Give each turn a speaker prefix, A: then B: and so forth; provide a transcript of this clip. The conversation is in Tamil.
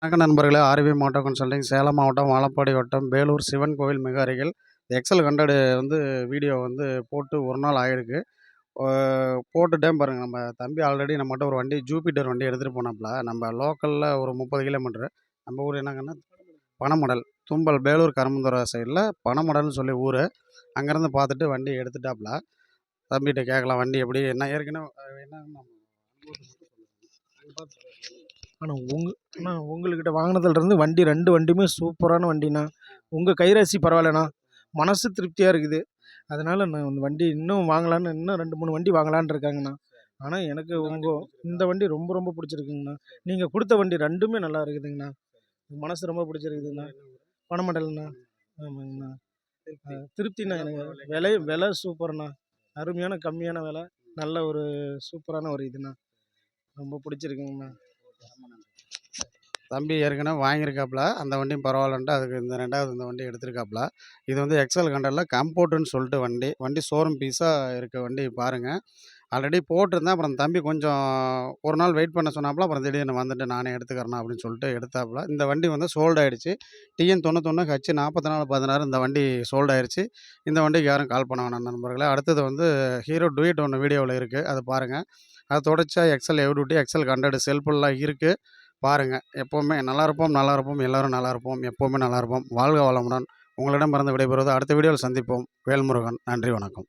A: வணக்கம் நண்பர்களே. ஆர்வி மோட்டோ கன்சல்டிங் சேலம் மாவட்டம் வாழப்பாடி வட்டம் வேலூர் சிவன் கோவில் மிக அருகில் எக்ஸல் 100 வந்து வீடியோ வந்து போட்டு ஒரு நாள் ஆகிருக்கு. போட்டுட்டேன் பாருங்கள். நம்ம தம்பி ஆல்ரெடி நம்மகிட்ட ஒரு வண்டி ஜூபிட்டர் வண்டி எடுத்துகிட்டு போனாப்புல. நம்ம லோக்கலில் ஒரு 30 கிலோமீட்ரு. நம்ம ஊர் என்னங்கன்னா பனமடல், தும்பல், வேலூர் கருமந்துறை சைடில் பனமடல்னு சொல்லி ஊர். அங்கேருந்து பார்த்துட்டு வண்டி எடுத்துட்டாப்புல. தம்பிகிட்ட கேட்கலாம் வண்டி எப்படி என்ன ஏற்கனவே என்ன
B: உங்கள்கிட்ட வாங்கினதுலேருந்து வண்டி 2 வண்டியுமே சூப்பரான வண்டிண்ணா. உங்கள் கைராசி பரவாயில்லண்ணா, மனசு திருப்தியாக இருக்குது. அதனால் நான் இந்த வண்டி இன்னும் வாங்கலான்னு, இன்னும் 2, 3 வண்டி வாங்கலான்னு இருக்காங்கண்ணா. ஆனால் எனக்கு இந்த வண்டி ரொம்ப ரொம்ப பிடிச்சிருக்குங்கண்ணா. நீங்கள் கொடுத்த வண்டி 2மே நல்லா இருக்குதுங்கண்ணா. மனசு ரொம்ப பிடிச்சிருக்குதுண்ணா. பணமடல்ண்ணா. ஆமாங்கண்ணா. திருப்திண்ணா. எனக்கு விலை சூப்பர்ண்ணா. அருமையான கம்மியான விலை, நல்ல ஒரு சூப்பரான ஒரு இதுண்ணா. ரொம்ப பிடிச்சிருக்குங்கண்ணா.
A: தம்பி ஏற்கனவே வாங்கியிருக்காப்புல. அந்த வண்டியும் பரவாயில்லன்ட்டு அதுக்கு இந்த 2வது இந்த வண்டி எடுத்திருக்காப்புல. இது வந்து எக்ஸல் 100ல கம்போர்ட்டுன்னு சொல்லிட்டு வண்டி ஷோரூம் பீஸாக இருக்க வண்டி பாருங்கள். ஆல்ரெடி போட்டிருந்தேன். அப்புறம் தம்பி கொஞ்சம் ஒரு நாள் வெயிட் பண்ண சொன்னாப்புல. அப்புறம் திடீர்னு வந்துட்டு நானே எடுத்துக்கிறேண்ணா அப்படின்னு சொல்லிட்டு எடுத்தாப்புல. இந்த வண்டி வந்து சோல்ட் ஆகிடுச்சு. டிஎன் 91 ஹச் 4416 இந்த வண்டி சோல்ட் ஆகிடுச்சு. இந்த வண்டிக்கு யாரும் கால் பண்ண வேணாம் நண்பர்களே. அடுத்தது வந்து ஹீரோ டூயட் ஒன்று வீடியோவில் இருக்குது, அதை பாருங்கள். அதை தொடர்ச்சியாக எக்ஸல் எவ்டியூட்டி, எக்ஸல் 100 செல்ஃபுல்லாம் இருக்குது, பாருங்கள். எப்போவுமே நல்லா இருப்போம், நல்லா இருப்போம், எல்லோரும் நல்லா இருப்போம், எப்போவுமே நல்லா இருப்போம். வாழ்க வளமுடன். உங்களிடமிருந்து விடைபெறுவது அடுத்த வீடியோவில் சந்திப்போம். வேல்முருகன். நன்றி, வணக்கம்.